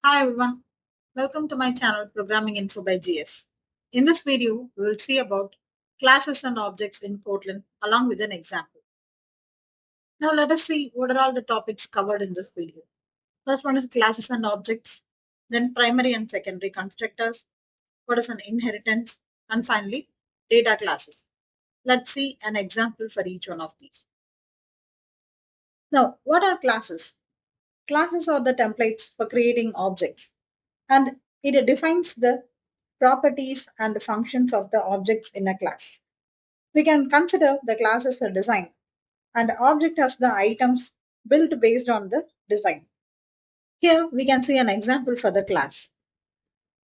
Hi everyone, welcome to my channel Programming Info by GS. In this video, we will see about classes and objects in Kotlin along with an example. Now let us see what are all the topics covered in this video. First one is classes and objects, then primary and secondary constructors, what is an inheritance, and finally data classes. Let's see an example for each one of these. Now, what are classes? Classes are the templates for creating objects, and it defines the properties and functions of the objects in a class. We can consider the class as a design and object as the items built based on the design. Here we can see an example for the class.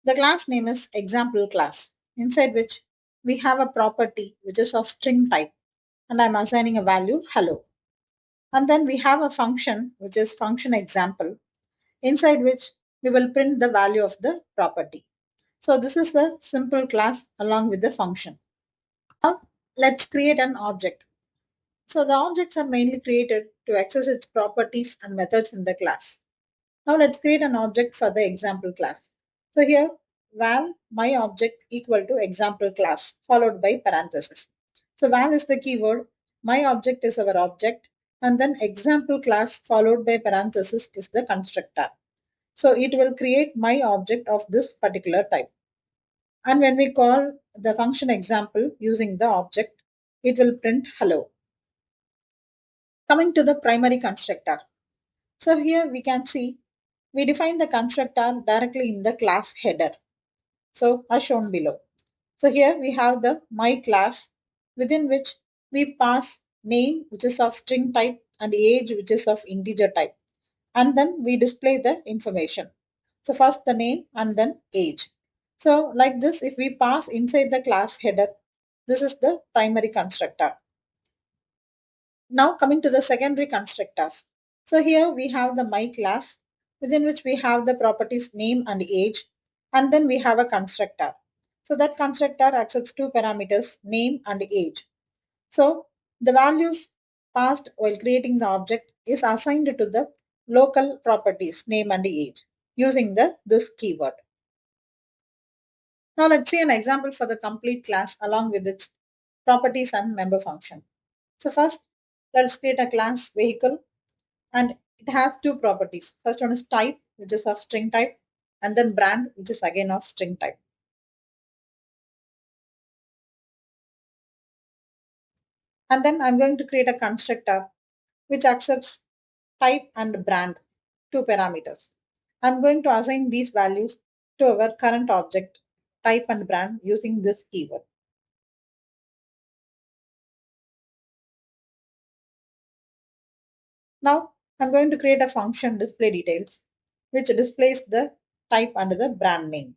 The class name is example class, inside which we have a property which is of string type, and I'm assigning a value hello. And then we have a function which is function example, inside which we will print the value of the property. So this is the simple class along with the function. Now let's create an object. So the objects are mainly created to access its properties and methods in the class. Now let's create an object for the example class. So here val my object equal to example class followed by parenthesis. So val is the keyword, my object is our object, and then example class followed by parenthesis is the constructor. So it will create my object of this particular type. And when we call the function example using the object, it will print hello. Coming to the primary constructor. So here we can see we define the constructor directly in the class header. So as shown below. So here we have the my class within which we pass name which is of string type and age which is of integer type. And then we display the information. So first the name and then age. So like this, if we pass inside the class header, this is the primary constructor. Now coming to the secondary constructors. So here we have the my class within which we have the properties name and age, and then we have a constructor. So that constructor accepts two parameters name and age. So the values passed while creating the object is assigned to the local properties name and age using the this keyword. Now let's see an example for the complete class along with its properties and member function. So first let's create a class vehicle, and it has two properties. First one is type which is of string type, and then brand which is again of string type. And then I'm going to create a constructor which accepts type and brand, two parameters. I'm going to assign these values to our current object, type and brand, using this keyword. Now I'm going to create a function display details which displays the type and the brand name.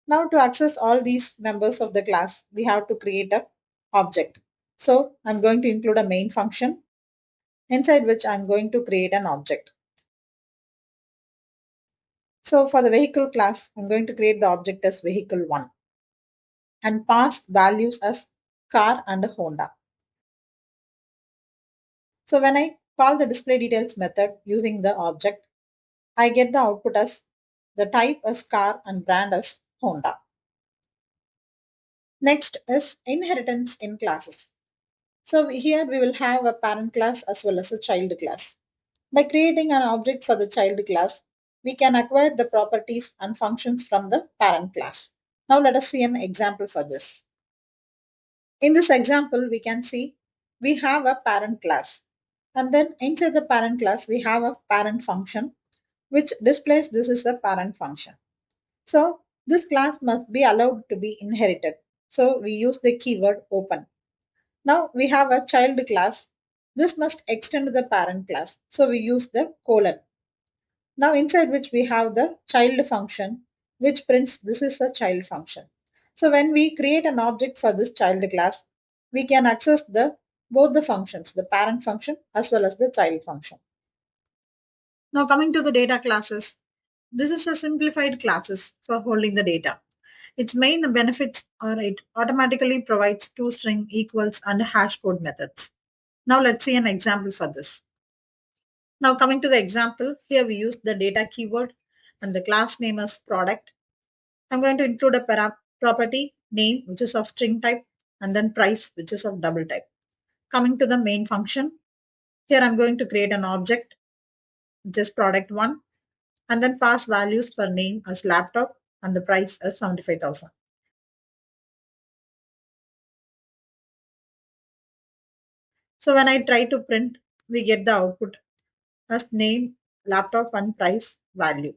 Now to access all these members of the class, we have to create a object. So I'm going to include a main function inside which I'm going to create an object. So for the vehicle class, I'm going to create the object as vehicle1 and pass values as car and Honda. So when I call the display details method using the object, I get the output as the type as car and brand as Honda. Next is inheritance in classes. So here we will have a parent class as well as a child class. By creating an object for the child class, we can acquire the properties and functions from the parent class. Now let us see an example for this. In this example, we can see we have a parent class, and then inside the parent class, we have a parent function which displays this is a parent function. So this class must be allowed to be inherited. So we use the keyword open. Now we have a child class. This must extend the parent class. So we use the colon. Now inside which we have the child function which prints this is a child function. So when we create an object for this child class, we can access the both the functions, the parent function as well as the child function. Now coming to the data classes, this is a simplified classes for holding the data. Its main benefits are it automatically provides toString equals and hash code methods. Now let's see an example for this. Now coming to the example, here we use the data keyword and the class name as product. I'm going to include a property name, which is of string type, and then price, which is of double type. Coming to the main function, here I'm going to create an object, which is product one, and then pass values for name as laptop and the price as 75,000. So when I try to print, we get the output as name, laptop, and price value.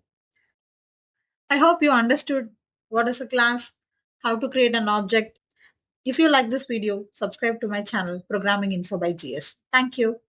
I hope you understood what is a class, how to create an object. If you like this video, subscribe to my channel, Programming Info by GS. Thank you.